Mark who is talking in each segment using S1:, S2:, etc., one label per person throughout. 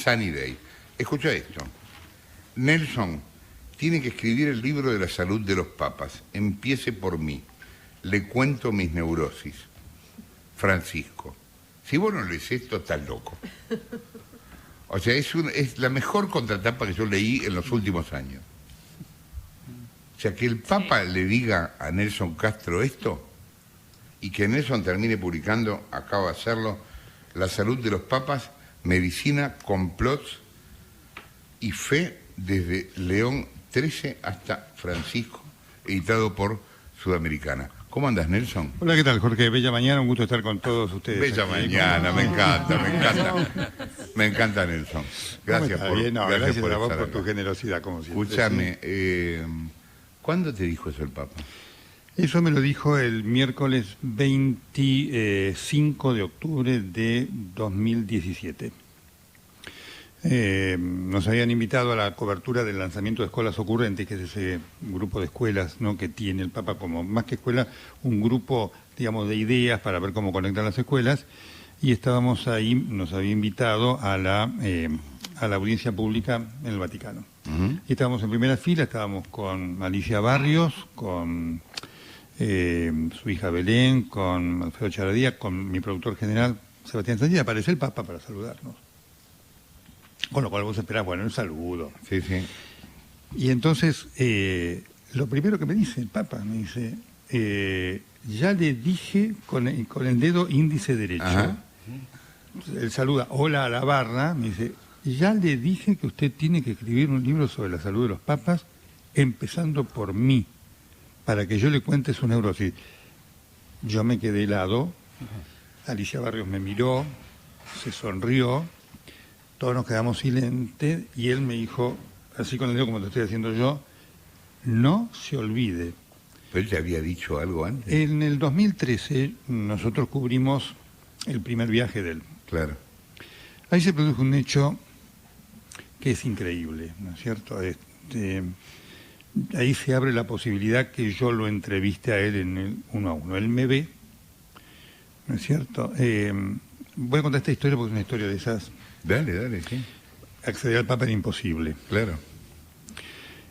S1: Sunny Day. Escucha esto. Nelson tiene que escribir el libro de la salud de los papas. Empiece por mí. Le cuento mis neurosis. Francisco. Si vos no lees esto, estás loco. O sea, es la mejor contratapa que yo leí en los últimos años. O sea, que el Papa le diga a Nelson Castro esto y que Nelson termine publicando, acaba de hacerlo, La salud de los papas, medicina, complots y fe desde León XIII hasta Francisco, editado por Sudamericana. ¿Cómo andas, Nelson?
S2: Hola, ¿qué tal, Jorge? Bella mañana, un gusto estar con todos ustedes.
S1: Bella
S2: aquí.
S1: mañana, me encanta. Me encanta, Nelson. Gracias por
S2: bien? No, gracias
S1: por
S2: a vos
S1: estar
S2: por tu
S1: acá.
S2: generosidad, como siempre.
S1: Escúchame, ¿cuándo te dijo eso el Papa?
S2: Eso me lo dijo el miércoles 25 de octubre de 2017. Nos habían invitado a la cobertura del lanzamiento de Escuelas Ocurrentes, que es ese grupo de escuelas, ¿no?, que tiene el Papa como, más que escuela, un grupo, digamos, de ideas para ver cómo conectar las escuelas, y estábamos ahí, nos había invitado a la audiencia pública en el Vaticano. Y estábamos en primera fila, estábamos con Alicia Barrios, con su hija Belén, con Alfredo Charadía, con mi productor general, Sebastián Sánchez, y aparece el Papa para saludarnos. Con lo cual vos esperás, bueno, un saludo.
S1: Sí, sí.
S2: Y entonces, lo primero que me dice el Papa, me dice, ya le dije con el dedo índice derecho. Ajá. Él saluda, hola a la barra, me dice, ya le dije que usted tiene que escribir un libro sobre la salud de los papas, empezando por mí, para que yo le cuente su neurosis. Yo me quedé helado, Alicia Barrios me miró, se sonrió, todos nos quedamos silentes y él me dijo, así con el dedo como te estoy haciendo yo, no se olvide.
S1: ¿Pero él te había dicho algo antes?
S2: En el 2013 nosotros cubrimos el primer viaje de él.
S1: Claro.
S2: Ahí se produjo un hecho que es increíble, ¿no es cierto? Ahí se abre la posibilidad que yo lo entreviste a él en el 1 a 1. Él me ve, ¿no es cierto? Voy a contar esta historia porque es una historia de esas.
S1: Dale, sí.
S2: Acceder al Papa era imposible.
S1: Claro.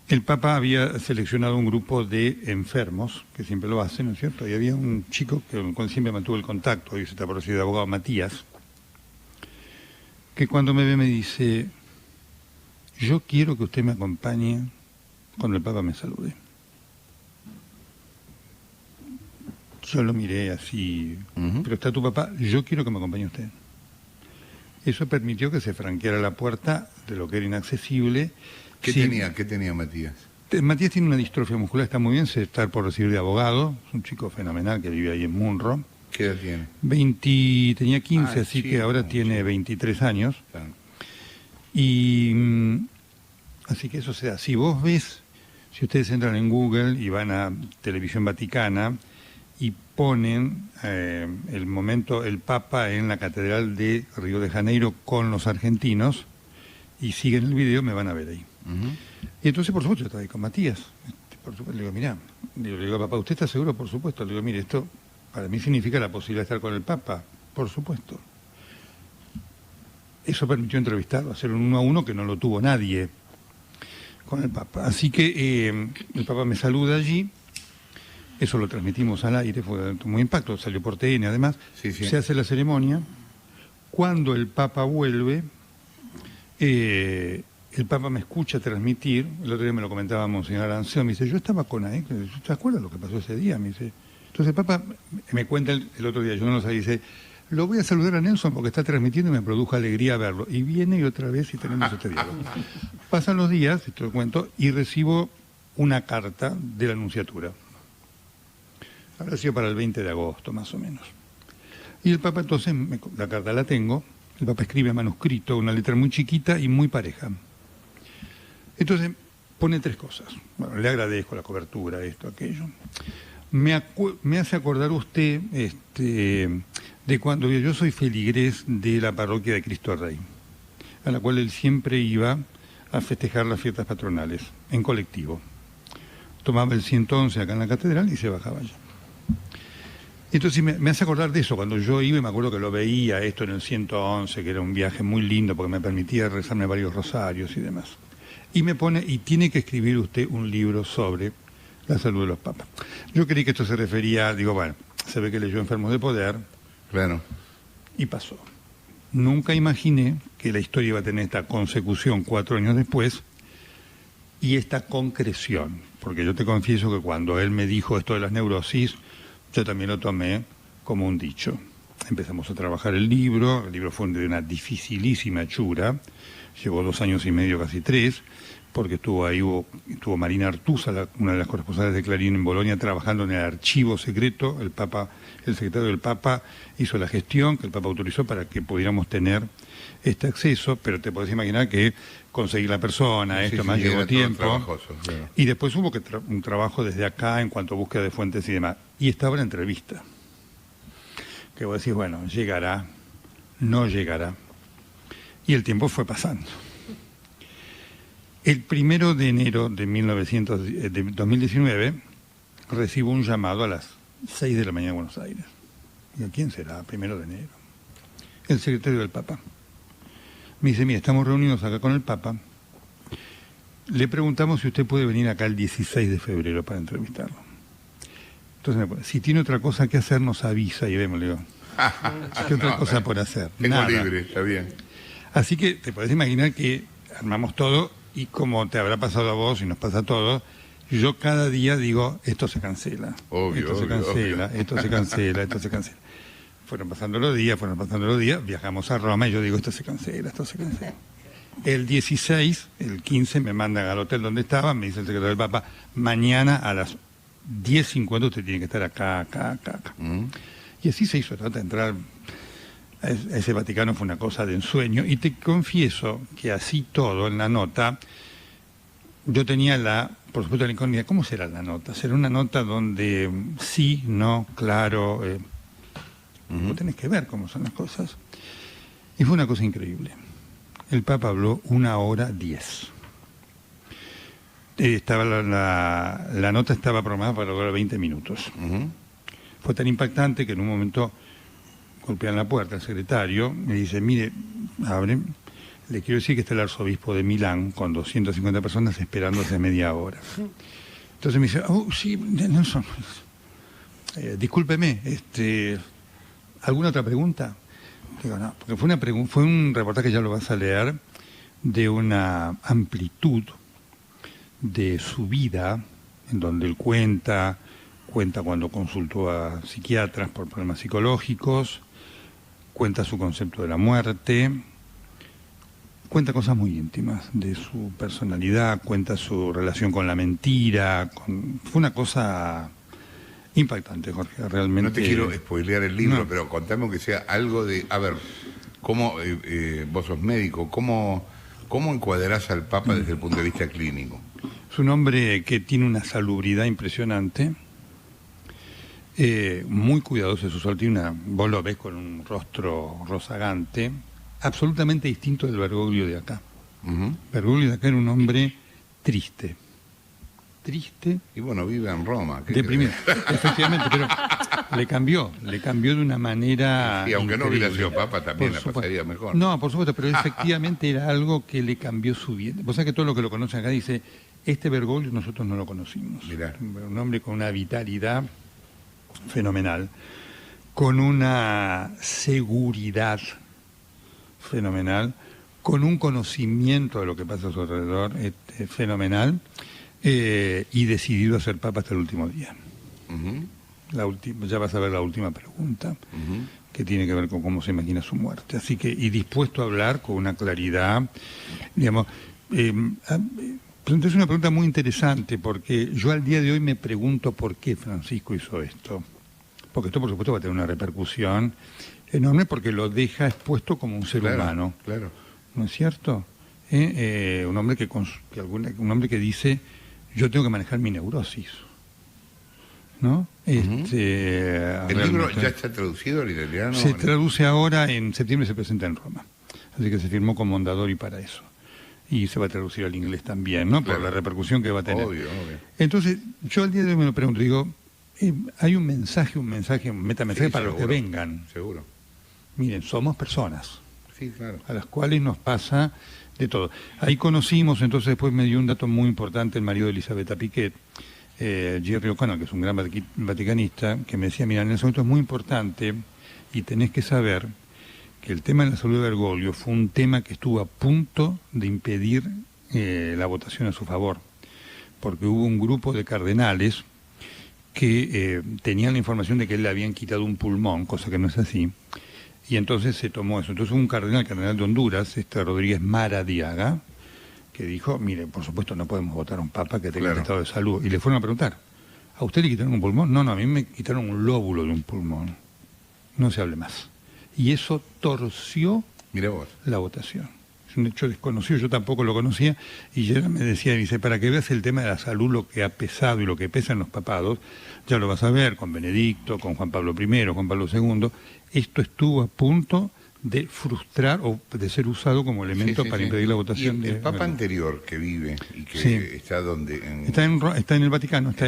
S2: El Papa había seleccionado un grupo de enfermos, que siempre lo hace, ¿no es cierto? Y había un chico con el cual siempre mantuvo el contacto, hoy se está por decir de abogado, Matías, que cuando me ve me dice, yo quiero que usted me acompañe cuando el Papa me salude. Yo lo miré así, pero está tu papá, yo quiero que me acompañe usted. Eso permitió que se franqueara la puerta de lo que era inaccesible.
S1: ¿Qué tenía Matías?
S2: Matías tiene una distrofia muscular, está muy bien, se está por recibir de abogado, es un chico fenomenal que vive ahí en Munro.
S1: ¿Qué edad tiene?
S2: Tenía 15, así que ahora tiene 23 años.
S1: Claro.
S2: Y así que eso se da. Si vos ves, si ustedes entran en Google y van a Televisión Vaticana y ponen el momento, el Papa en la Catedral de Río de Janeiro con los argentinos, y siguen el video, me van a ver ahí. Y entonces, por supuesto, yo estaba ahí con Matías. Por supuesto, le digo, mirá, le digo, papá, ¿usted está seguro? Por supuesto. Le digo, mire, esto para mí significa la posibilidad de estar con el Papa. Por supuesto. Eso permitió entrevistarlo, hacer un 1 a 1 que no lo tuvo nadie con el Papa. Así que el Papa me saluda allí. Eso lo transmitimos al aire, fue muy impacto, salió por TN además.
S1: Sí.
S2: Se hace la ceremonia. Cuando el Papa vuelve, el Papa me escucha transmitir, el otro día me lo comentaba Monseñor Aranceo, me dice, yo estaba con AEC, ¿te acuerdas lo que pasó ese día? Me dice. Entonces el Papa me cuenta el otro día, yo no lo sabía, dice, lo voy a saludar a Nelson porque está transmitiendo y me produjo alegría verlo. Y viene y otra vez y tenemos este diálogo. Pasan los días, esto lo cuento, y recibo una carta de la Nunciatura. Habrá sido para el 20 de agosto, más o menos. Y el Papa entonces, la carta la tengo, el Papa escribe manuscrito, una letra muy chiquita y muy pareja. Entonces pone 3 cosas. Bueno, le agradezco la cobertura, esto, aquello. Me hace acordar usted de cuando yo soy feligrés de la parroquia de Cristo Rey, a la cual él siempre iba a festejar las fiestas patronales, en colectivo. Tomaba el 111 acá en la catedral y se bajaba allá. Entonces me hace acordar de eso, cuando yo iba y me acuerdo que lo veía esto en el 111, que era un viaje muy lindo porque me permitía rezarme varios rosarios y demás. Y me pone, y tiene que escribir usted un libro sobre la salud de los papas. Yo creí que esto se refería, digo, bueno, se ve que leyó Enfermos de Poder.
S1: Claro.
S2: Y pasó. Nunca imaginé que la historia iba a tener esta consecución 4 años después y esta concreción. Porque yo te confieso que cuando él me dijo esto de las neurosis, yo también lo tomé como un dicho. Empezamos a trabajar el libro fue de una dificilísima hechura, llevó 2 años y medio, casi 3, porque estuvo Marina Artusa, una de las corresponsales de Clarín en Bolonia, trabajando en el archivo secreto. El secretario del Papa hizo la gestión que el Papa autorizó para que pudiéramos tener este acceso, pero te podés imaginar que conseguir la persona, esto más llevó tiempo. Claro. Y después hubo un trabajo desde acá en cuanto a búsqueda de fuentes y demás. Y estaba la entrevista. Que vos decís, bueno, llegará, no llegará. Y el tiempo fue pasando. El 1 de enero de 2019 recibo un llamado a las 6 de la mañana en Buenos Aires. Digo, ¿quién será? 1 de enero. El secretario del Papa. Me dice, mira, estamos reunidos acá con el Papa. Le preguntamos si usted puede venir acá el 16 de febrero para entrevistarlo. Entonces me pone, si tiene otra cosa que hacer, nos avisa y vemos, le digo. ¿Qué otra cosa por hacer?
S1: Tengo
S2: nada.
S1: Libre, está bien.
S2: Así que te podés imaginar que armamos todo y como te habrá pasado a vos y nos pasa a todos, yo cada día digo, esto se cancela.
S1: Obvio,
S2: esto se cancela, esto se cancela, esto se cancela. Fueron pasando los días, viajamos a Roma y yo digo, esto se cancela, esto se cancela. El 16, el 15 me mandan al hotel donde estaba, me dice el secretario del Papa, mañana a las 10:50 usted tiene que estar acá. Y así se hizo, trata de entrar a ese Vaticano, fue una cosa de ensueño. Y te confieso que así todo, en la nota, yo tenía por supuesto, la incógnita, ¿cómo será la nota? ¿Será una nota donde sí, no, claro? Vos tenés que ver cómo son las cosas. Y fue una cosa increíble. El Papa habló 1:10. Estaba la nota estaba programada para durar 20 minutos. Fue tan impactante que en un momento golpean la puerta el secretario, me dice, mire, abre, le quiero decir que está el arzobispo de Milán con 250 personas esperando hace media hora. Entonces me dice, sí, Nelson, discúlpeme, ¿alguna otra pregunta? Digo, no, porque fue un reportaje, ya lo vas a leer, de una amplitud de su vida, en donde él cuenta cuando consultó a psiquiatras por problemas psicológicos, cuenta su concepto de la muerte, cuenta cosas muy íntimas de su personalidad, cuenta su relación con la mentira, fue una cosa impactante, Jorge, realmente.
S1: No te quiero spoilear el libro,
S2: no.
S1: Pero contame aunque sea algo de, a ver, ¿cómo vos sos médico? ¿Cómo encuadrás al Papa desde el punto de vista clínico?
S2: Es un hombre que tiene una salubridad impresionante, muy cuidadoso de su salud, vos lo ves con un rostro rozagante, absolutamente distinto del Bergoglio de acá. Bergoglio de acá era un hombre triste.
S1: Y bueno, vive en Roma.
S2: Deprimido, efectivamente, pero le cambió de una manera.
S1: Y aunque
S2: increíble.
S1: no hubiera sido Papa, también la pasaría mejor.
S2: No, por supuesto, pero efectivamente era algo que le cambió su vida. Vos sabés que todo lo que lo conocen acá dice, este Bergoglio nosotros no lo conocimos.
S1: Mirá.
S2: Un hombre con una vitalidad fenomenal, con una seguridad fenomenal, con un conocimiento de lo que pasa a su alrededor fenomenal, y decidido a ser Papa hasta el último día. Ya vas a ver la última pregunta, que tiene que ver con cómo se imagina su muerte. Así que, y dispuesto a hablar con una claridad, digamos. Es una pregunta muy interesante, porque yo al día de hoy me pregunto por qué Francisco hizo esto. Porque esto, por supuesto, va a tener una repercusión enorme, porque lo deja expuesto como un ser humano.
S1: Claro.
S2: ¿No es cierto? Un hombre que dice, yo tengo que manejar mi neurosis. ¿No?
S1: ¿El libro ya está traducido al italiano?
S2: Se traduce ahora, en septiembre se presenta en Roma. Así que se firmó con Mondadori para eso. Y se va a traducir al inglés también, ¿no? Por la repercusión que va a tener.
S1: Obvio.
S2: Entonces, yo al día de hoy me lo pregunto, digo, Hay un mensaje, un metamensaje
S1: Sí,
S2: para los que
S1: seguro,
S2: vengan.
S1: Seguro.
S2: Miren, somos personas
S1: Sí, claro.
S2: a las cuales nos pasa de todo. Ahí conocimos, entonces después me dio un dato muy importante el marido de Elisabetta Piquet, Jerry O'Connell, que es un gran vaticanista, que me decía, mira, Nelson, esto es muy importante y tenés que saber que el tema de la salud de Bergoglio fue un tema que estuvo a punto de impedir la votación a su favor, porque hubo un grupo de cardenales que tenían la información de que él le habían quitado un pulmón, cosa que no es así, y entonces se tomó eso. Entonces hubo un cardenal de Honduras, Rodríguez Maradiaga, que dijo, mire, por supuesto no podemos votar a un papa que tenga un estado de salud. Y le fueron a preguntar, ¿a usted le quitaron un pulmón? No, a mí me quitaron un lóbulo de un pulmón. No se hable más. Y eso torció la votación. Es un hecho desconocido, yo tampoco lo conocía, y ella me decía, dice, para que veas el tema de la salud, lo que ha pesado y lo que pesa en los papados, ya lo vas a ver con Benedicto, con Juan Pablo I, Juan Pablo II, esto estuvo a punto de frustrar o de ser usado como elemento para impedir la votación.
S1: ¿Y el Papa anterior que vive y que está donde?
S2: Está en el Vaticano, está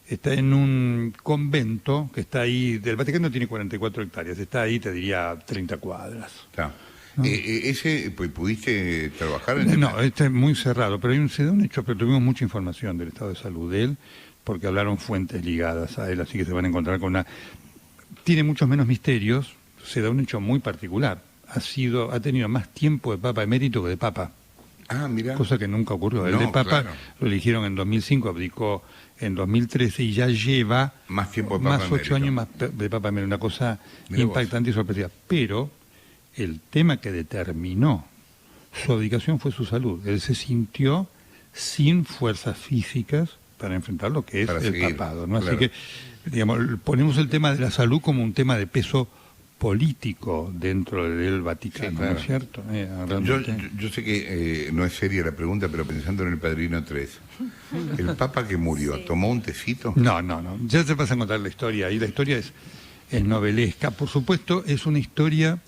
S2: está en un convento que está ahí, del Vaticano tiene 44 hectáreas, está ahí, te diría, 30 cuadras.
S1: Claro. ¿No? ¿Pudiste trabajar en
S2: No, está muy cerrado, pero se da un hecho, pero tuvimos mucha información del estado de salud de él, porque hablaron fuentes ligadas a él, así que se van a encontrar con una... Tiene muchos menos misterios, se da un hecho muy particular. Ha tenido más tiempo de Papa emérito que de Papa.
S1: Ah, mira.
S2: Cosa que nunca ocurrió. El de Papa lo eligieron en 2005, abdicó en 2013 y ya lleva
S1: más tiempo de Papa
S2: más 8 años más de Papa emérito. Una cosa impactante y sorpresiva. Pero el tema que determinó su abdicación fue su salud. Él se sintió sin fuerzas físicas para enfrentar lo que es el papado, ¿no? Claro. Así que, digamos, ponemos el tema de la salud como un tema de peso político dentro del Vaticano, sí, claro. ¿No es cierto?
S1: Yo sé que no es seria la pregunta, pero pensando en el Padrino 3, ¿el Papa que murió tomó un tecito?
S2: No. Ya se pasa a contar la historia, y la historia es novelesca. Por supuesto, es una historia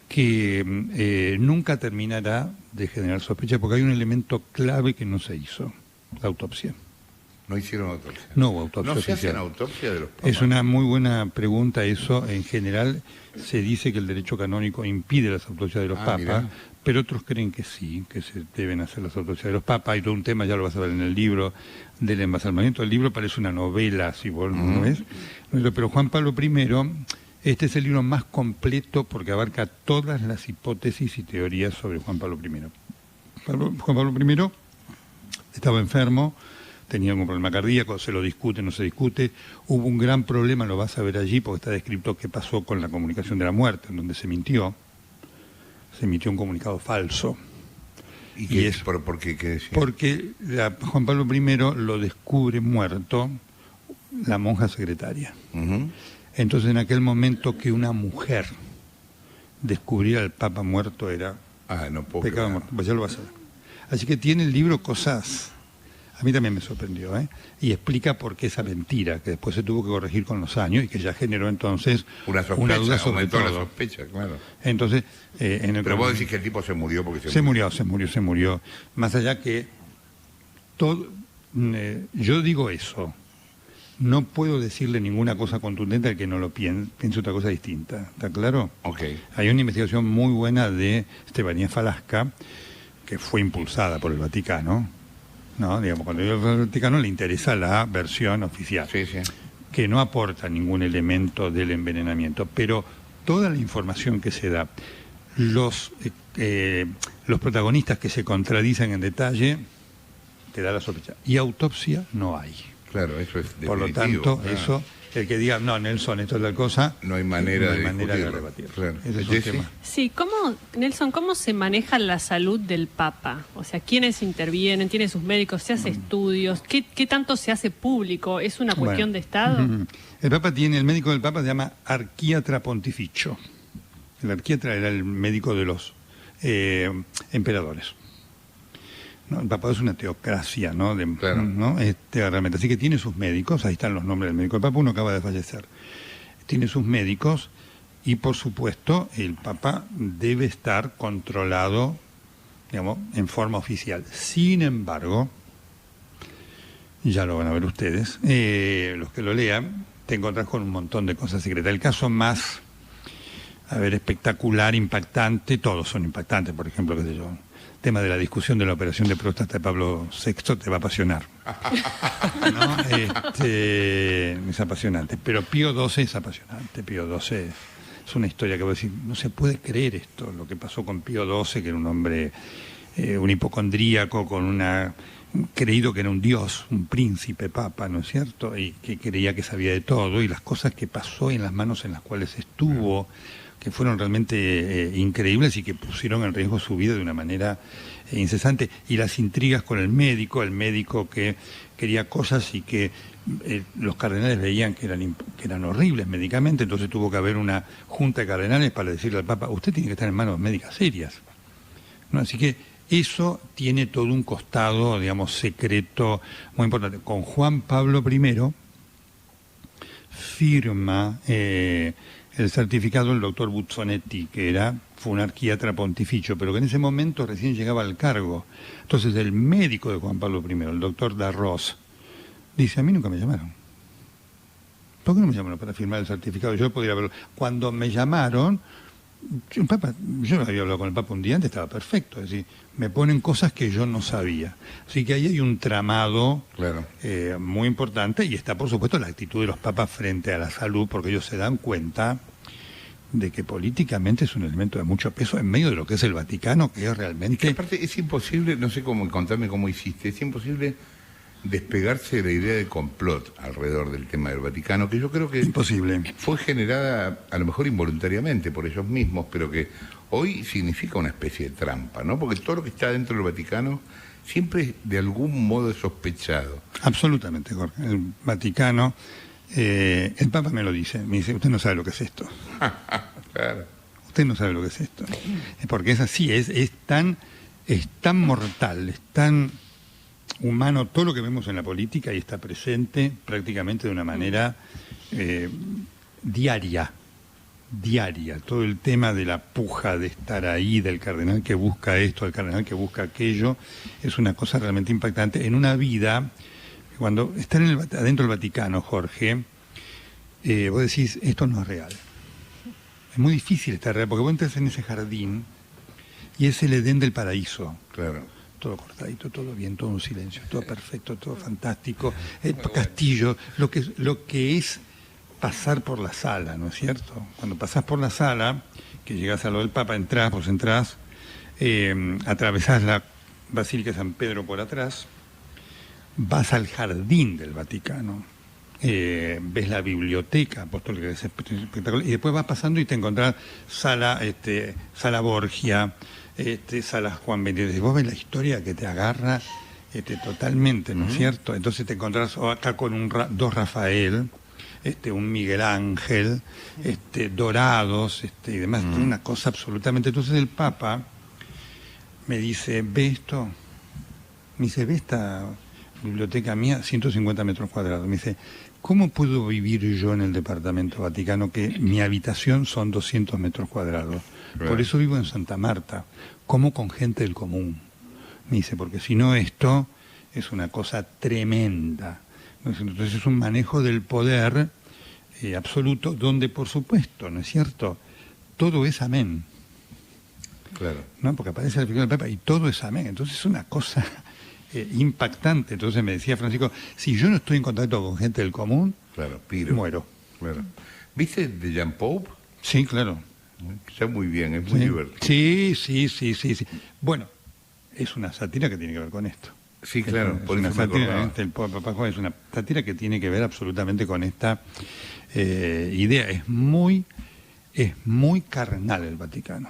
S2: que nunca terminará de generar sospecha, porque hay un elemento clave que no se hizo, la autopsia.
S1: ¿No hicieron autopsia?
S2: No hubo autopsia.
S1: ¿No se hacen autopsia de los papas?
S2: Es una muy buena pregunta eso. En general se dice que el derecho canónico impide las autopsias de los papas, mirá. Pero otros creen que sí, que se deben hacer las autopsias de los papas. Hay todo un tema, ya lo vas a ver en el libro, del embalsamamiento. El libro parece una novela, si vos no ves. Pero Juan Pablo I, este es el libro más completo porque abarca todas las hipótesis y teorías sobre Juan Pablo I. Juan Pablo I estaba enfermo, tenía algún problema cardíaco, se lo discute, no se discute. Hubo un gran problema, lo vas a ver allí, porque está descrito qué pasó con la comunicación de la muerte, en donde se mintió. Se emitió un comunicado falso.
S1: ¿Y qué es? ¿Por qué? ¿Qué decía?
S2: Porque Juan Pablo I lo descubre muerto la monja secretaria. Entonces, en aquel momento que una mujer descubriera al Papa muerto era pecado muerto. Pues ya lo vas a ver. Así que tiene el libro cosas... A mí también me sorprendió, y explica por qué esa mentira, que después se tuvo que corregir con los años y que ya generó entonces
S1: una duda sobre todo. La sospecha, claro.
S2: Entonces,
S1: pero vos decís que el tipo se murió porque
S2: se murió. Más allá que todo, yo digo eso, no puedo decirle ninguna cosa contundente al que no lo piense otra cosa distinta, ¿está claro?
S1: Okay.
S2: Hay una investigación muy buena de Estebanía Falasca que fue impulsada por el Vaticano. No, digamos, cuando el Vaticano le interesa la versión oficial, que no aporta ningún elemento del envenenamiento, pero toda la información que se da, los protagonistas que se contradicen en detalle, te da la sospecha. Y autopsia no hay.
S1: Claro, eso es definitivo.
S2: Por lo tanto, eso... El que diga, no, Nelson, esto es tal cosa,
S1: no hay manera de
S2: rebatirlo.
S1: Claro.
S2: Ese es un tema.
S3: Sí, Nelson, ¿cómo se maneja la salud del Papa? O sea, ¿quiénes intervienen? ¿Tiene sus médicos? ¿Se hace estudios? ¿Qué tanto se hace público? ¿Es una cuestión de Estado?
S2: El médico del Papa se llama arquiatra pontificio. El arquiatra era el médico de los emperadores. ¿No? El Papa es una teocracia, ¿no?
S1: Claro.
S2: ¿no? Realmente. Así que tiene sus médicos, ahí están los nombres del médico. El Papa, uno acaba de fallecer. Tiene sus médicos y, por supuesto, el Papa debe estar controlado, digamos, en forma oficial. Sin embargo, ya lo van a ver ustedes, los que lo lean, te encontrás con un montón de cosas secretas. El caso más, espectacular, impactante, todos son impactantes, por ejemplo, qué sé yo, el tema de la discusión de la operación de próstata de Pablo VI te va a apasionar. ¿No? Es apasionante, pero Pío XII es apasionante. Pío XII es una historia que voy a decir, no se puede creer esto, lo que pasó con Pío XII, que era un hombre, un hipocondríaco, creído que era un dios, un príncipe papa, ¿no es cierto? Y que creía que sabía de todo, y las cosas que pasó en las manos en las cuales estuvo, que fueron realmente increíbles y que pusieron en riesgo su vida de una manera incesante, y las intrigas con el médico que quería cosas y que los cardenales veían que eran horribles médicamente, entonces tuvo que haber una junta de cardenales para decirle al Papa, usted tiene que estar en manos médicas serias, ¿no? Así que eso tiene todo un costado, digamos, secreto muy importante. Con Juan Pablo I firma el certificado el doctor Buzzonetti, que fue un arquiatra pontificio, pero que en ese momento recién llegaba al cargo. Entonces el médico de Juan Pablo I, el doctor Darros, dice, a mí nunca me llamaron. ¿Por qué no me llamaron para firmar el certificado? Yo podría haberlo. Cuando me llamaron, yo había hablado con el Papa un día antes, estaba perfecto. Es decir, me ponen cosas que yo no sabía. Así que ahí hay un tramado muy importante, y está, por supuesto, la actitud de los papas frente a la salud, porque ellos se dan cuenta de que políticamente es un elemento de mucho peso en medio de lo que es el Vaticano, que es realmente...
S1: Que aparte es imposible, no sé contame cómo hiciste, es imposible despegarse de la idea de complot alrededor del tema del Vaticano, que yo creo que
S2: imposible.
S1: Fue generada a lo mejor involuntariamente por ellos mismos, pero que hoy significa una especie de trampa, ¿no? Porque todo lo que está dentro del Vaticano siempre de algún modo es sospechado.
S2: Absolutamente, Jorge. El Vaticano, el Papa me lo dice, me dice, usted no sabe lo que es esto.
S1: Claro.
S2: Usted no sabe lo que es esto. Porque es así, es tan mortal, es tan humano todo lo que vemos en la política, y está presente prácticamente de una manera diaria, todo el tema de la puja de estar ahí, del cardenal que busca esto, del cardenal que busca aquello, es una cosa realmente impactante en una vida. Cuando están adentro del Vaticano, Jorge, vos decís, esto no es real. Es muy difícil estar real, porque vos entras en ese jardín y es el Edén del paraíso.
S1: Claro.
S2: Todo cortadito, todo bien, todo un silencio, todo perfecto, todo fantástico. El castillo, lo que es pasar por la sala, ¿no es cierto? Cuando pasás por la sala, que llegás a lo del Papa, entrás, atravesás la Basílica de San Pedro por atrás, vas al jardín del Vaticano, ves la biblioteca apostólica, que es espectacular, y después vas pasando y te encontrás sala Borgia, sala Juan XXIII. Vos ves la historia que te agarra totalmente, ¿no es cierto? Entonces te encontrás acá con dos Rafael, un Miguel Ángel, dorados, y demás, una cosa absolutamente. Entonces el Papa me dice, ¿ve esto? Me dice, ¿ve esta biblioteca mía? 150 metros cuadrados. Me dice, ¿cómo puedo vivir yo en el departamento Vaticano que mi habitación son 200 metros cuadrados? Claro. Por eso vivo en Santa Marta, como con gente del común. Me dice, porque si no esto es una cosa tremenda. Entonces es un manejo del poder absoluto, donde por supuesto, ¿no es cierto?, todo es amén.
S1: Claro.
S2: ¿No? Porque aparece la figura del Papa y todo es amén. Entonces es una cosa impactante. Entonces me decía Francisco, si yo no estoy en contacto con gente del común,
S1: claro,
S2: muero.
S1: Claro. ¿Viste de Jean Pope?
S2: Sí, claro.
S1: Está muy bien, es muy divertido.
S2: Sí. Bueno, es una sátira que tiene que ver con esto.
S1: Sí, claro,
S2: es una sátira, el Papa Juan es una sátira que tiene que ver absolutamente con esta idea. Es muy carnal el Vaticano.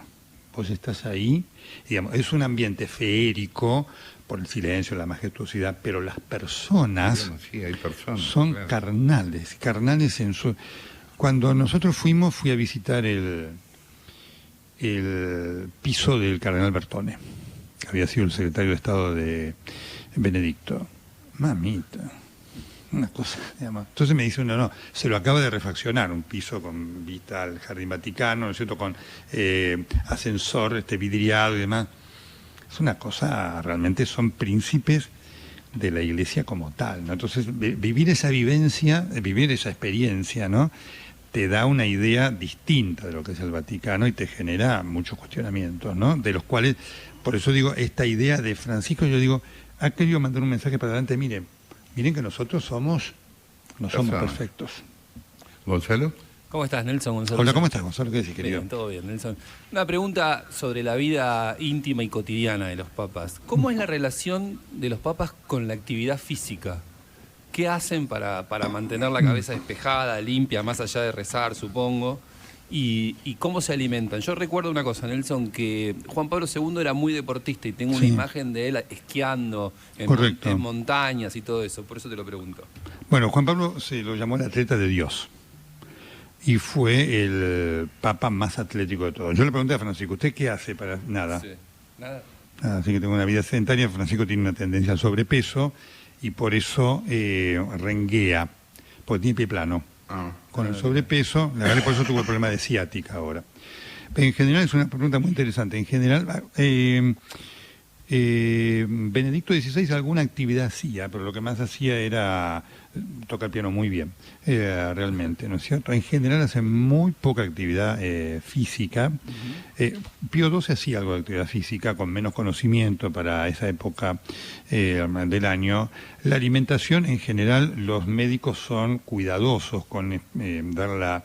S2: Vos estás ahí, digamos, es un ambiente feérico por el silencio, la majestuosidad, pero las personas,
S1: sí, hay personas
S2: son carnales en su... Cuando nosotros fui a visitar el piso del cardenal Bertone, que había sido el secretario de Estado de Benedicto. Mamita, una cosa, digamos. Entonces me dice uno, no, se lo acaba de refaccionar, un piso con vista al Jardín Vaticano, ¿no es cierto?, con ascensor vidriado y demás. Es una cosa, realmente son príncipes de la Iglesia como tal, ¿no? Entonces, vivir esa vivencia, vivir esa experiencia, ¿no?, te da una idea distinta de lo que es el Vaticano y te genera muchos cuestionamientos, ¿no?, de los cuales, por eso digo, esta idea de Francisco, yo digo, ha querido mandar un mensaje para adelante, miren que nosotros no somos perfectos.
S1: ¿Gonzalo?
S4: ¿Cómo estás, Nelson? Gonzalo.
S2: Hola, ¿cómo estás, Gonzalo? ¿Qué decís, querido?
S4: Bien, todo bien, Nelson. Una pregunta sobre la vida íntima y cotidiana de los papas. ¿Cómo es la relación de los papas con la actividad física? ¿Qué hacen para mantener la cabeza despejada, limpia, más allá de rezar, supongo? ¿Y cómo se alimentan? Yo recuerdo una cosa, Nelson, que Juan Pablo II era muy deportista y tengo una imagen de él esquiando en montañas y todo eso. Por eso te lo pregunto.
S2: Bueno, Juan Pablo se lo llamó el atleta de Dios. Y fue el papa más atlético de todos. Yo le pregunté a Francisco, ¿usted qué hace para nada?
S4: Sí. Nada.
S2: Así que tengo una vida sedentaria. Francisco tiene una tendencia al sobrepeso y por eso renguea, porque tiene pie plano. Con el sobrepeso, la verdad, por eso tuvo el problema de ciática ahora. Pero en general es una pregunta muy interesante. En general, Benedicto XVI alguna actividad hacía, pero lo que más hacía era tocar piano muy bien, realmente, ¿no es cierto? En general hace muy poca actividad física. Pío XII hacía algo de actividad física con menos conocimiento para esa época del año. La alimentación, en general, los médicos son cuidadosos con dar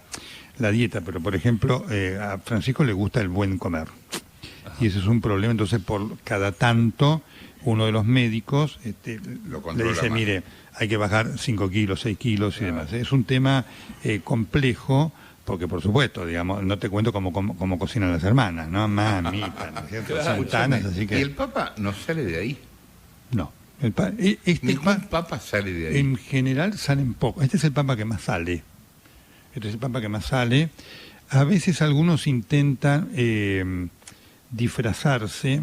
S2: la dieta, pero por ejemplo, a Francisco le gusta el buen comer. Y ese es un problema, entonces por cada tanto uno de los médicos le dice, mire, hay que bajar 5 kilos, 6 kilos y demás. Es un tema complejo, porque por supuesto, digamos, no te cuento cómo cocinan las hermanas, ¿no? Mamita, ¿no es cierto? Sultanas, así que...
S1: ¿Y el Papa no sale de ahí?
S2: No.
S1: Ningún Papa sale de ahí.
S2: En general salen pocos. Este es el Papa que más sale. A veces algunos intentan disfrazarse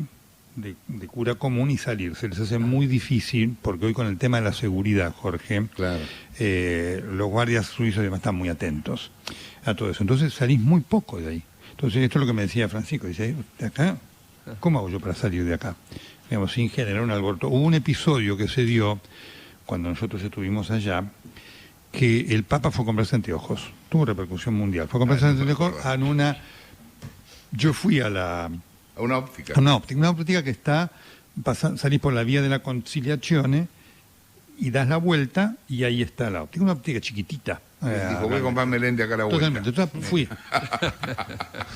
S2: de cura común y salir. Se les hace muy difícil, porque hoy con el tema de la seguridad, Jorge,
S1: claro,
S2: los guardias suizos además están muy atentos a todo eso. Entonces salís muy poco de ahí. Entonces esto es lo que me decía Francisco. Dice, ¿de acá? ¿Cómo hago yo para salir de acá? Digamos, sin generar un alboroto. Hubo un episodio que se dio cuando nosotros estuvimos allá, que el Papa fue a comprarse anteojos. Tuvo repercusión mundial. Fue a comprarse anteojos en una... Yo fui a
S1: una óptica.
S2: Una óptica que está, salís por la vía de la Conciliazione y das la vuelta y ahí está la óptica. Una óptica chiquitita.
S1: Dijo, voy a comprarme lente acá a la vuelta.
S2: Totalmente. Entonces fui.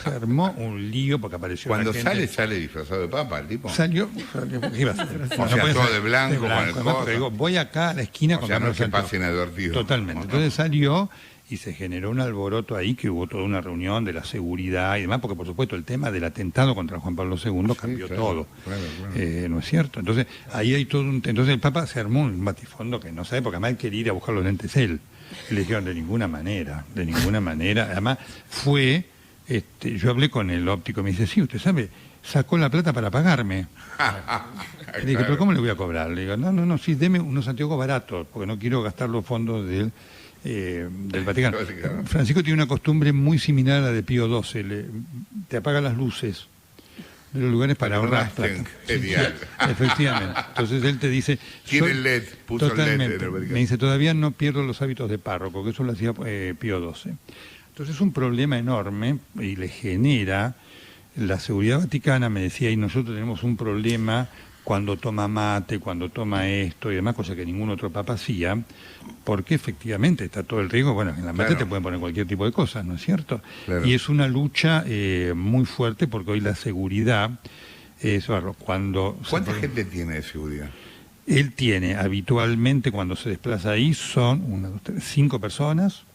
S2: Se armó un lío porque apareció
S1: cuando
S2: la gente.
S1: sale disfrazado de papa el tipo.
S2: Salió ¿qué iba a hacer?
S1: O sea, todo de blanco, con el codo.
S2: Digo, voy acá a la esquina.
S1: O sea, no es que pasen advertidos.
S2: Totalmente. Entonces salió y se generó un alboroto ahí, que hubo toda una reunión de la seguridad y demás, porque por supuesto el tema del atentado contra Juan Pablo II cambió todo. Claro. ¿No es cierto? Entonces ahí hay todo entonces el Papa se armó un batifondo que no sabe, porque además él quería ir a buscar los lentes él. Y le dijeron, de ninguna manera. Además fue, yo hablé con el óptico y me dice, sí, usted sabe, sacó la plata para pagarme. Le dije, pero ¿cómo le voy a cobrar? Le digo, no, sí, deme unos anteojos baratos, porque no quiero gastar los fondos del Vaticano. Francisco tiene una costumbre muy similar a la de Pío XII, te apaga las luces de los lugares para ahorrar plata.
S1: Genial.
S2: Efectivamente. Entonces él te dice...
S1: Tiene el LED, puso
S2: totalmente.
S1: el LED en el Vaticano.
S2: Me dice, todavía no pierdo los hábitos de párroco, que eso lo hacía Pío XII. Entonces es un problema enorme y le genera... La seguridad vaticana me decía, y nosotros tenemos un problema cuando toma mate, cuando toma esto y demás, cosa que ningún otro papa hacía, porque efectivamente está todo el riesgo, bueno, en la mate te pueden poner cualquier tipo de cosas, ¿no es cierto? Claro. Y es una lucha muy fuerte, porque hoy la seguridad es cuando...
S1: ¿Cuánta gente tiene de seguridad?
S2: Él tiene habitualmente, cuando se desplaza ahí, son 5 personas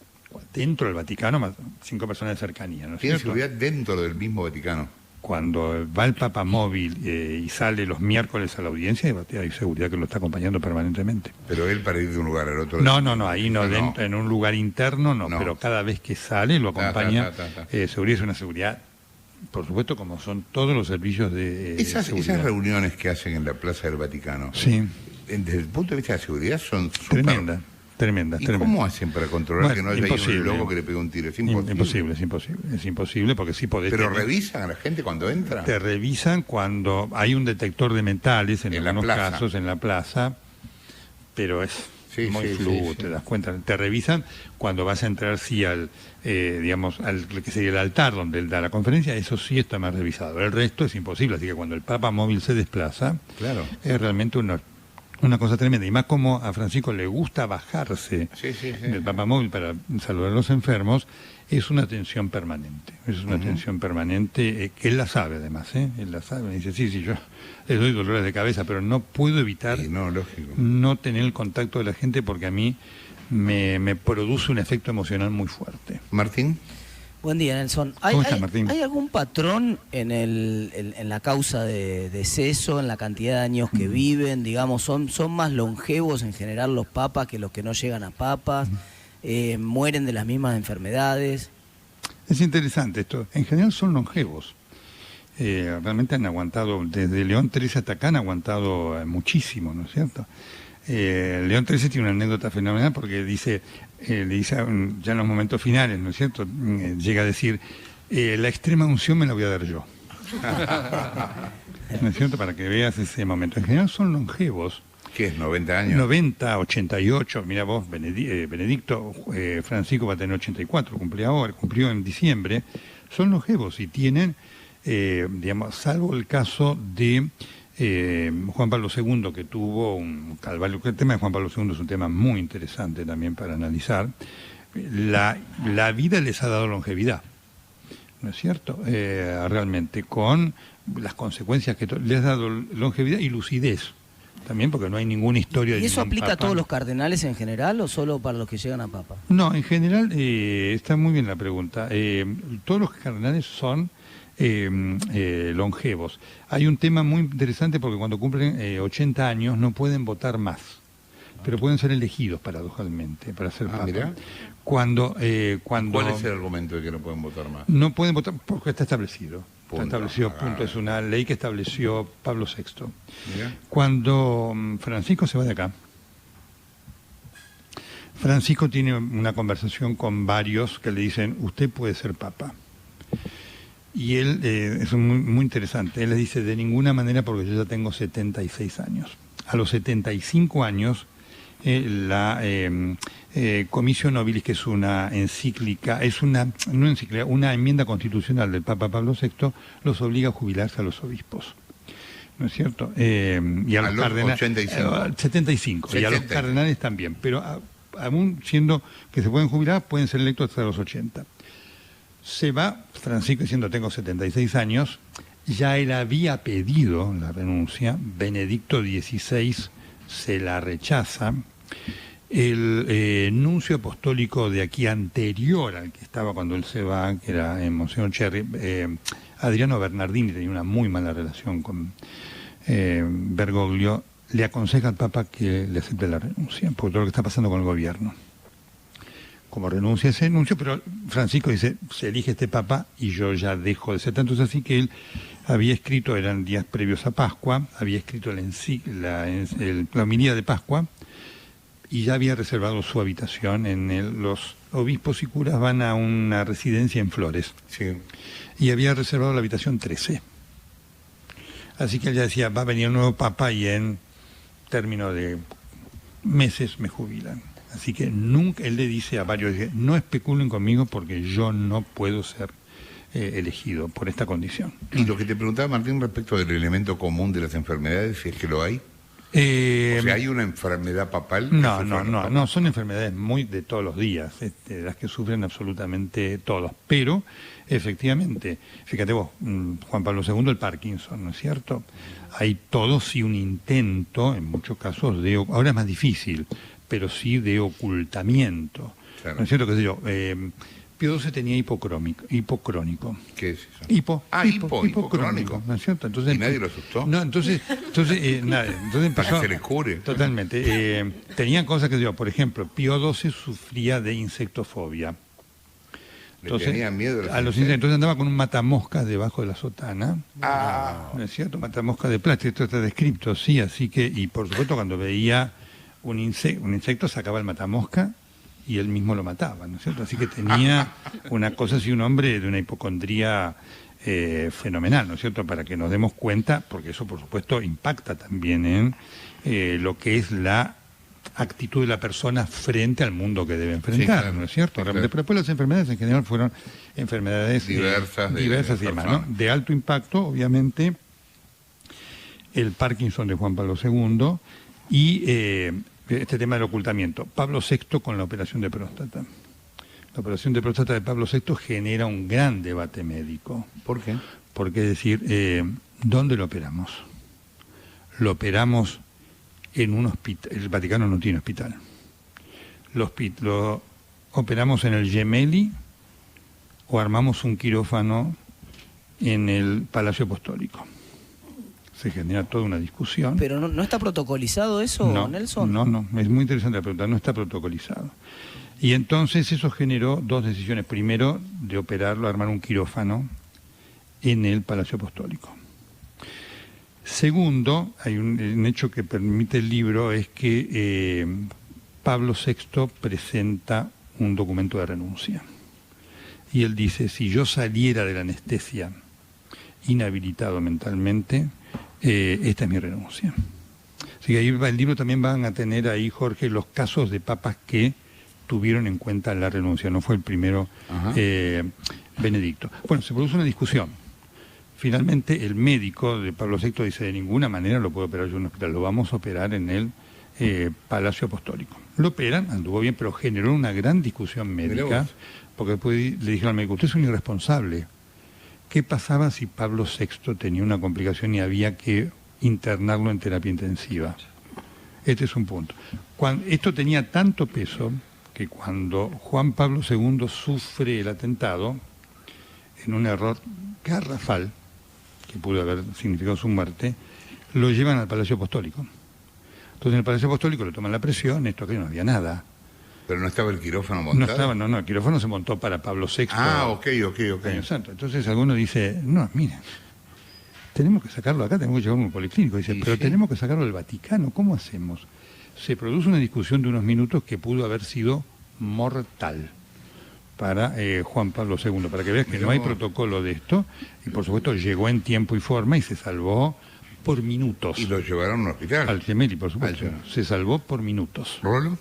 S2: dentro del Vaticano, más 5 personas de cercanía, ¿no es cierto?
S1: ¿Tiene seguridad dentro del mismo Vaticano?
S2: Cuando va el Papa móvil y sale los miércoles a la audiencia, hay seguridad que lo está acompañando permanentemente.
S1: Pero él para ir de un lugar al otro...
S2: No, ahí no, dentro, en un lugar interno no, pero cada vez que sale lo acompaña. Seguridad es una seguridad, por supuesto, como son todos los servicios de
S1: esas reuniones que hacen en la Plaza del Vaticano,
S2: sí,
S1: desde el punto de vista de la seguridad son súper...
S2: Tremenda.
S1: ¿Y cómo hacen para controlar que no haya un loco que le pegue un tiro? Es imposible.
S2: Es imposible porque sí podés...
S1: ¿Pero revisan a la gente cuando entra?
S2: Te revisan cuando hay un detector de metales, en algunos casos, en la plaza, pero es muy fluo, te das cuenta. Te revisan cuando vas a entrar, sí, al que sería el altar donde él da la conferencia, eso sí está más revisado. El resto es imposible, así que cuando el Papa móvil se desplaza,
S1: claro,
S2: es realmente una cosa tremenda. Y más como a Francisco le gusta bajarse del Papa móvil para saludar a los enfermos, es una tensión permanente. Es una tensión permanente, que él la sabe además, él la sabe. Dice, sí, yo le doy dolores de cabeza, pero no puedo evitar no tener el contacto de la gente porque a mí me produce un efecto emocional muy fuerte.
S1: Martín.
S5: Buen día, Nelson.
S2: ¿Cómo estás, Martín?
S5: ¿Hay algún patrón en la causa de deceso, en la cantidad de años que viven? Digamos, ¿son más longevos en general los papas que los que no llegan a papas? ¿Mueren de las mismas enfermedades?
S2: Es interesante esto. En general son longevos. Realmente han aguantado, desde León XIII hasta acá han aguantado muchísimo, ¿no es cierto? León XIII tiene una anécdota fenomenal porque le dice ya en los momentos finales, ¿no es cierto? Llega a decir, la extrema unción me la voy a dar yo. ¿No es cierto? Para que veas ese momento. En general son longevos.
S1: ¿Qué es, 90 años?
S2: 90, 88, mira vos, Benedicto, Francisco va a tener 84, cumplió en diciembre. Son longevos y tienen, salvo el caso de Juan Pablo II, que tuvo un calvario. El tema de Juan Pablo II es un tema muy interesante también para analizar. La vida les ha dado longevidad, ¿no es cierto? Realmente, con las consecuencias que les ha dado longevidad y lucidez. También porque no hay ninguna historia de...
S5: ¿Y eso aplica a todos los cardenales en general o solo para los que llegan a papa?
S2: No, en general está muy bien la pregunta. Todos los cardenales son longevos. Hay un tema muy interesante porque cuando cumplen 80 años no pueden votar más, pero pueden ser elegidos paradojalmente para ser papa.
S1: Mirá.
S2: ¿Cuál
S1: es el argumento de que no pueden votar más?
S2: No pueden votar porque está establecido. Está establecido, punto.
S1: Ah.
S2: Es una ley que estableció Pablo VI.
S1: Mirá.
S2: Cuando Francisco se va de acá, Francisco tiene una conversación con varios que le dicen, usted puede ser papa. Y él, es muy, muy interesante, él les dice, de ninguna manera porque yo ya tengo 76 años. A los 75 años, la Comisio Nobilis, que es una encíclica, una enmienda constitucional del Papa Pablo VI, los obliga a jubilarse a los obispos. ¿No es cierto? Y a los cardenales. 75. Y a los cardenales también. Pero aún siendo que se pueden jubilar, pueden ser electos hasta los 80. Se va Francisco diciendo, tengo 76 años. Ya él había pedido la renuncia. Benedicto XVI se la rechaza. El nuncio apostólico de aquí anterior al que estaba cuando él se va, que era Monseñor Cherry, Adriano Bernardini, tenía una muy mala relación con Bergoglio, le aconseja al Papa que le acepte la renuncia, por todo lo que está pasando con el gobierno. Como renuncia ese nuncio, pero Francisco dice, se elige este Papa y yo ya dejo de ser tanto. Es así que él había escrito, eran días previos a Pascua, había escrito la homilía de Pascua y ya había reservado su habitación. Los obispos y curas van a una residencia en Flores.
S1: Sí.
S2: Y había reservado la habitación 13. Así que él ya decía, va a venir un nuevo Papa y en término de meses me jubilan. Así que nunca, él le dice a varios, no especulen conmigo porque yo no puedo ser elegido por esta condición.
S1: Y lo que te preguntaba, Martín, respecto del elemento común de las enfermedades, si es que lo hay. O sea, ¿hay una enfermedad papal?
S2: No, son enfermedades muy de todos los días, las que sufren absolutamente todos. Pero, efectivamente, fíjate vos, Juan Pablo II, el Parkinson, ¿no es cierto? Hay todo sí un intento, en muchos casos, ahora es más difícil, pero sí de ocultamiento. Claro. ¿No es cierto? ¿Qué sé yo? Pío XII tenía hipocrónico.
S1: ¿Qué es eso?
S2: Hipocrónico, ¿no es cierto? Entonces,
S1: ¿y nadie lo asustó?
S2: No, entonces empezó...
S1: Para que se le cure.
S2: Totalmente. Tenían cosas que yo, por ejemplo, Pío XII sufría de insectofobia. Entonces,
S1: tenía miedo
S2: a los insectos. Entonces andaba con un matamoscas debajo de la sotana. ¿No es cierto? Matamoscas de plástico, esto está descrito, sí, así que, y por supuesto cuando veía un insecto sacaba el matamosca y él mismo lo mataba, ¿no es cierto? Así que tenía una cosa así, un hombre de una hipocondría fenomenal, ¿no es cierto? Para que nos demos cuenta, porque eso por supuesto impacta también en lo que es la actitud de la persona frente al mundo que debe enfrentar,
S1: Sí, claro.
S2: ¿no es cierto?
S1: Sí, claro.
S2: Pero después las enfermedades en general fueron enfermedades
S1: Diversas de
S2: diversas y demás, ¿no?
S1: personas.
S2: De alto impacto, obviamente, el Parkinson de Juan Pablo II y este tema del ocultamiento. Pablo VI con la operación de próstata. La operación de próstata de Pablo VI genera un gran debate médico.
S1: ¿Por qué?
S2: Porque, es decir, ¿dónde lo operamos? Lo operamos en un hospital. El Vaticano no tiene hospital. Lo operamos en el Gemelli o armamos un quirófano en el Palacio Apostólico. Se genera toda una discusión.
S5: Pero no está protocolizado eso, Nelson.
S2: No, es muy interesante la pregunta, no está protocolizado. Y entonces eso generó dos decisiones. Primero, de operarlo, armar un quirófano en el Palacio Apostólico. Segundo, hay un hecho que permite el libro, es que Pablo VI presenta un documento de renuncia. Y él dice, si yo saliera de la anestesia inhabilitado mentalmente, esta es mi renuncia. Así que ahí el libro también van a tener ahí, Jorge, los casos de papas que tuvieron en cuenta la renuncia. No fue el primero Benedicto. Bueno, se produce una discusión. Finalmente el médico de Pablo VI dice, de ninguna manera lo puedo operar yo en un hospital, lo vamos a operar en el Palacio Apostólico. Lo operan, anduvo bien, pero generó una gran discusión médica, porque después le dijeron al médico, usted es un irresponsable. ¿Qué pasaba si Pablo VI tenía una complicación y había que internarlo en terapia intensiva? Este es un punto. Esto tenía tanto peso que cuando Juan Pablo II sufre el atentado, en un error garrafal, que pudo haber significado su muerte, lo llevan al Palacio Apostólico. Entonces en el Palacio Apostólico le toman la presión, esto que no había nada.
S1: Pero no estaba el quirófano
S2: No
S1: montado.
S2: estaba, no, el quirófano se montó para Pablo VI.
S1: Ok.
S2: Año Santo. Entonces alguno dice, no, miren, tenemos que sacarlo acá, tenemos que llevarlo a un policlínico. Dice,
S1: Sí,
S2: pero
S1: sí.
S2: tenemos que sacarlo del Vaticano, ¿cómo hacemos? Se produce una discusión de unos minutos que pudo haber sido mortal para Juan Pablo II, para que veas que
S1: Mirá
S2: no hay
S1: vos.
S2: protocolo de esto, y por supuesto llegó en tiempo y forma y se salvó por minutos.
S1: Y lo llevaron a un hospital.
S2: Al Gemelli, por supuesto.
S1: Al Gemelli.
S2: Se salvó por minutos.
S1: ¿Rolo?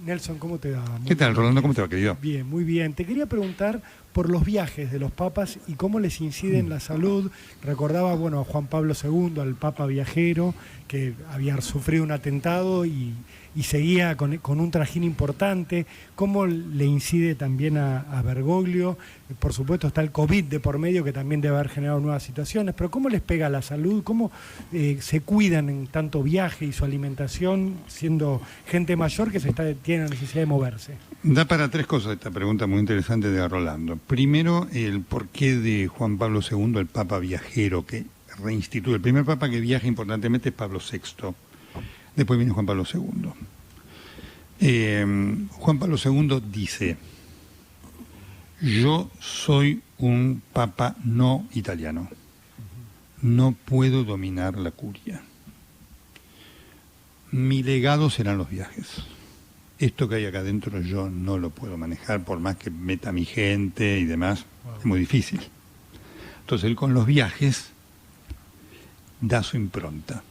S6: Nelson, ¿cómo te va? Muy
S2: ¿Qué tal,
S6: bien.
S2: Rolando? ¿Cómo te va, querido?
S6: Bien, muy bien. Te quería preguntar por los viajes de los papas y cómo les incide en la salud. Recordaba, bueno, a Juan Pablo II, al papa viajero, que había sufrido un atentado y seguía con un trajín importante. ¿Cómo le incide también a Bergoglio? Por supuesto está el COVID de por medio, que también debe haber generado nuevas situaciones, pero ¿cómo les pega a la salud? ¿Cómo se cuidan en tanto viaje y su alimentación, siendo gente mayor que tiene la necesidad de moverse?
S2: Da para tres cosas esta pregunta muy interesante de Rolando. Primero, el porqué de Juan Pablo II, el papa viajero que reinstituye. El primer papa que viaja importantemente es Pablo VI. Después viene Juan Pablo II. Juan Pablo II dice, yo soy un papa no italiano. No puedo dominar la curia. Mi legado serán los viajes. Esto que hay acá adentro yo no lo puedo manejar, por más que meta mi gente y demás, es muy difícil. Entonces él con los viajes da su impronta,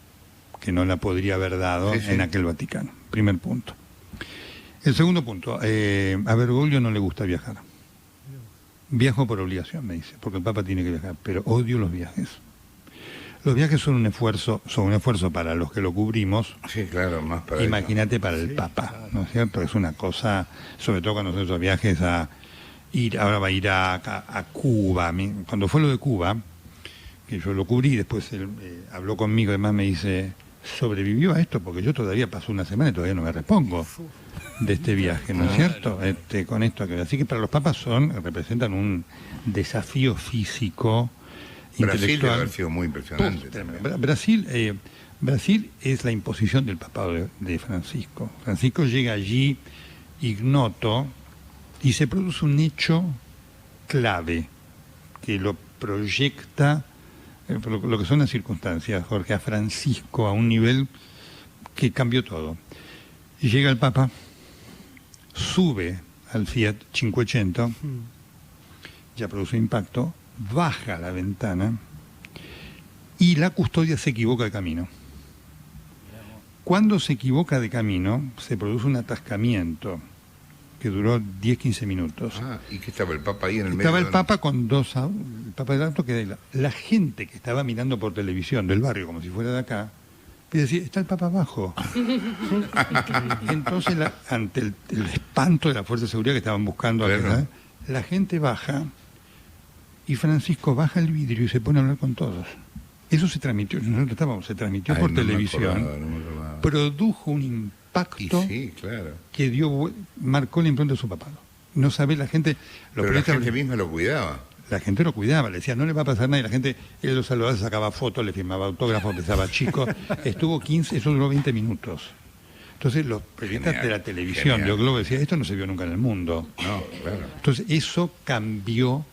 S2: que no la podría haber dado en aquel Vaticano. Primer punto. El segundo punto, a Bergoglio no le gusta viajar. Viajo por obligación, me dice, porque el Papa tiene que viajar, pero odio los viajes. Los viajes son un esfuerzo para los que lo cubrimos.
S1: Sí, claro, más para
S2: Imagínate para el Papa, ¿no es cierto? Es una cosa, sobre todo cuando son esos viajes ahora va a ir a Cuba. Cuando fue lo de Cuba, que yo lo cubrí, después él habló conmigo, además me dice, ¿sobrevivió a esto? Porque yo todavía pasó una semana y todavía no me repongo de este viaje, ¿no es cierto? Con esto. Así que para los papas representan un desafío físico,
S1: Brasil debe
S2: intelectual.
S1: haber sido muy impresionante.
S2: Brasil es la imposición del papado de Francisco. Francisco llega allí ignoto y se produce un hecho clave que lo proyecta, lo que son las circunstancias, Jorge, a Francisco a un nivel que cambió todo. Y llega el Papa, sube al Fiat 580, ya produce impacto, baja la ventana y la custodia se equivoca de camino. Cuando se equivoca de camino, se produce un atascamiento que duró 10-15 minutos.
S1: Ah, ¿y qué estaba el Papa ahí en el medio?
S2: Estaba el Papa con el Papa del auto, que la gente que estaba mirando por televisión del barrio, como si fuera de acá, y decía, está el Papa abajo. Entonces, ante el espanto de la fuerza de seguridad que estaban buscando,
S1: Claro.
S2: la gente baja y Francisco baja el vidrio y se pone a hablar con todos. Eso se transmitió, se transmitió
S1: Ay,
S2: por
S1: no me
S2: televisión,
S1: acordaba, no me acordaba.
S2: produjo un
S1: Y
S2: impacto
S1: sí, claro.
S2: que marcó la impronta de su papado. No sabe la gente,
S1: Pero la gente misma lo cuidaba.
S2: la gente lo cuidaba, le decía, no le va a pasar nada, y la gente, él lo saludaba, sacaba fotos, le firmaba autógrafos, empezaba chico, estuvo 15, eso duró 20 minutos. Entonces los periodistas
S1: Genial,
S2: de la televisión,
S1: genial.
S2: de O Globo, decían, esto no se vio nunca en el mundo.
S1: No, claro.
S2: Entonces eso cambió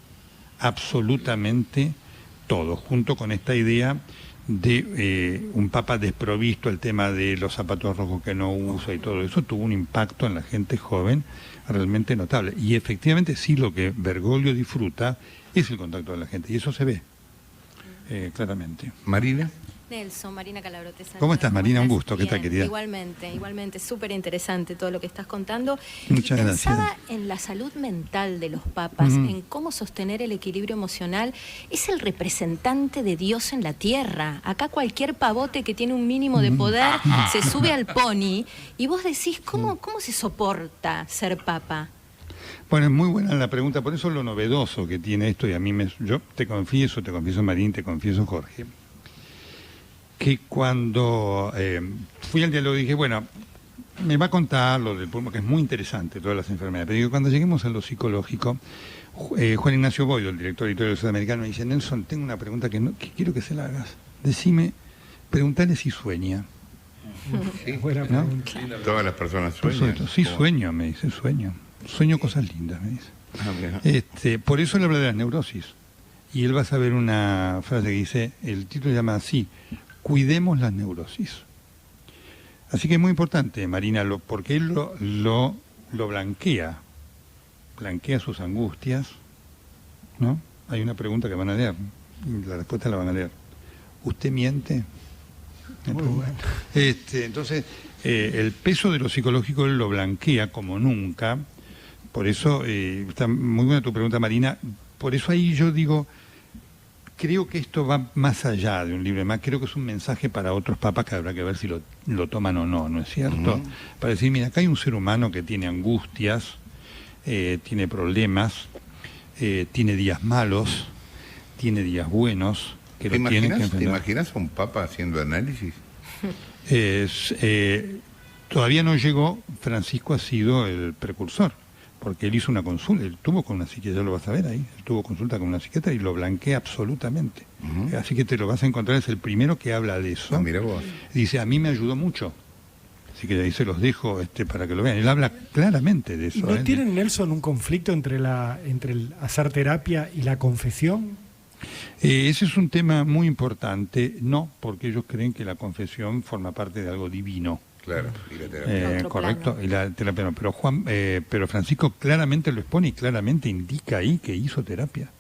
S2: absolutamente todo, junto con esta idea de un Papa desprovisto, el tema de los zapatos rojos que no usa y todo eso, tuvo un impacto en la gente joven realmente notable. Y efectivamente sí, lo que Bergoglio disfruta es el contacto de la gente, y eso se ve claramente.
S1: Marina,
S7: Nelson, Marina Calabrote.
S2: ¿Cómo estás, Marina? Un gusto. ¿Qué tal,
S7: Bien,
S2: querida?
S7: Igualmente, súper interesante todo lo que estás contando.
S2: Muchas
S7: y
S2: gracias.
S7: pensaba en la salud mental de los papas, en cómo sostener el equilibrio emocional. Es el representante de Dios en la tierra. Acá cualquier pavote que tiene un mínimo de poder se sube al pony y vos decís, ¿cómo se soporta ser papa?
S2: Bueno, es muy buena la pregunta, por eso lo novedoso que tiene esto, y a mí yo te confieso Marín, te confieso Jorge, que cuando fui al diálogo dije, bueno, me va a contar lo del pulmón, que es muy interesante, todas las enfermedades, pero digo, cuando lleguemos a lo psicológico, Juan Ignacio Boido, el director editorial sudamericano, me dice, Nelson, tengo una pregunta que quiero que se la hagas. Preguntale si sueña.
S1: sí,
S6: Buena
S2: ¿no?
S6: pregunta.
S1: todas las personas
S2: Por
S1: sueñan.
S2: supuesto, sí
S1: ¿Cómo?
S2: sueño, me dice, sueño cosas lindas, me dice.
S1: Ah, mira.
S2: Por eso él habla de las neurosis. Y él va a saber una frase que dice, el título se llama así, cuidemos las neurosis. Así que es muy importante, Marina, porque él lo blanquea sus angustias, ¿no? Hay una pregunta que van a leer, y la respuesta la van a leer. ¿Usted miente?
S6: Muy bueno.
S2: Entonces, el peso de lo psicológico él lo blanquea como nunca. Por eso, está muy buena tu pregunta, Marina. Por eso ahí yo digo, creo que esto va más allá de un libro más. Creo que es un mensaje para otros papas que habrá que ver si lo toman o no, ¿no es cierto? Para decir, mira, acá hay un ser humano que tiene angustias, tiene problemas, tiene días malos, tiene días buenos, que
S1: ¿Te
S2: lo tiene que
S1: imaginas,
S2: enfrentar.
S1: ¿Te imaginas a un Papa haciendo análisis?
S2: Todavía no llegó, Francisco ha sido el precursor, porque él hizo una consulta, él tuvo con una psiquiatra, ya lo vas a ver ahí, él tuvo consulta con una psiquiatra y lo blanquea absolutamente. Así que te lo vas a encontrar, es el primero que habla de eso.
S1: Ah, mira vos.
S2: Dice, a mí me ayudó mucho. Así que ahí se los dejo para que lo vean. Él habla claramente de eso.
S6: ¿Y no tiene, Nelson, un conflicto entre el hacer terapia y la confesión?
S2: Ese es un tema muy importante. No, porque ellos creen que la confesión forma parte de algo divino.
S1: Claro, y la terapia.
S7: Otro
S2: Correcto,
S7: plano.
S2: y la terapia no. Pero Francisco claramente lo expone y claramente indica ahí que hizo terapia.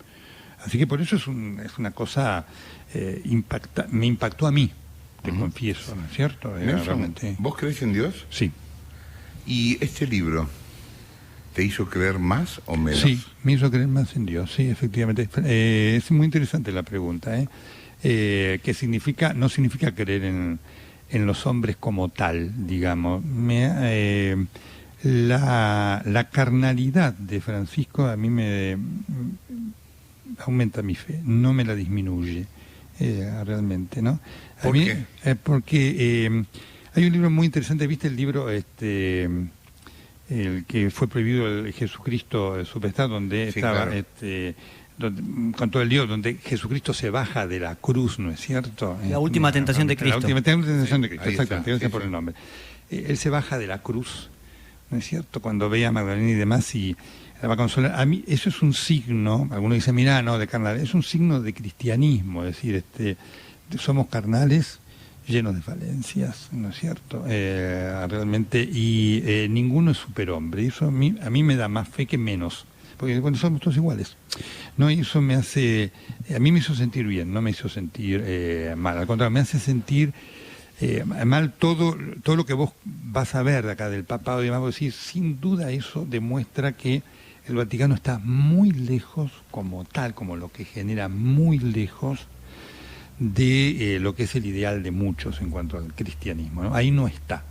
S2: Así que por eso es una cosa me impactó a mí, te confieso, ¿no es cierto?
S1: Nelson,
S2: Realmente.
S1: ¿vos crees en Dios?
S2: Sí,
S1: ¿Y este libro te hizo creer más o menos?
S2: sí, me hizo creer más en Dios, sí, efectivamente. Es muy interesante la pregunta, que significa, no significa creer en los hombres como tal, digamos. La carnalidad de Francisco a mí me aumenta mi fe, no me la disminuye realmente, ¿no?
S1: ¿Por qué?
S2: Porque hay un libro muy interesante, ¿viste el libro el que fue prohibido, el Jesucristo Superstar, donde
S1: Sí,
S2: estaba
S1: claro.
S2: con todo el lío, donde Jesucristo se baja de la cruz, ¿no es cierto?
S5: La última tentación de Cristo.
S2: La última tentación de Cristo,
S1: ahí está,
S2: exactamente, gracias
S1: sí,
S2: por
S1: sí.
S2: el nombre. Él se baja de la cruz, ¿no es cierto? Cuando ve a Magdalena y demás y la va a consolar. A mí eso es un signo, algunos dicen, mirá, no, de carnal, es un signo de cristianismo, es decir, somos carnales llenos de falencias, ¿no es cierto? Realmente, y ninguno es superhombre, y eso a mí me da más fe que menos, porque bueno, somos todos iguales, ¿no? Y eso a mí me hizo sentir bien, no me hizo sentir mal, al contrario, me hace sentir Además, todo lo que vos vas a ver de acá del papado, digamos, decir, sin duda eso demuestra que el Vaticano está muy lejos, como tal, como lo que genera, muy lejos de lo que es el ideal de muchos en cuanto al cristianismo, ¿no? Ahí no está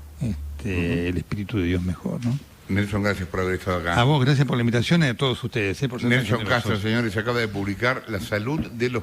S2: el Espíritu de Dios mejor, ¿no?
S1: Nelson, gracias por haber estado acá.
S2: A vos, gracias por la invitación y a todos ustedes. Por ser tan
S1: Nelson
S2: generosos.
S1: Castro, señores, acaba de publicar La salud de los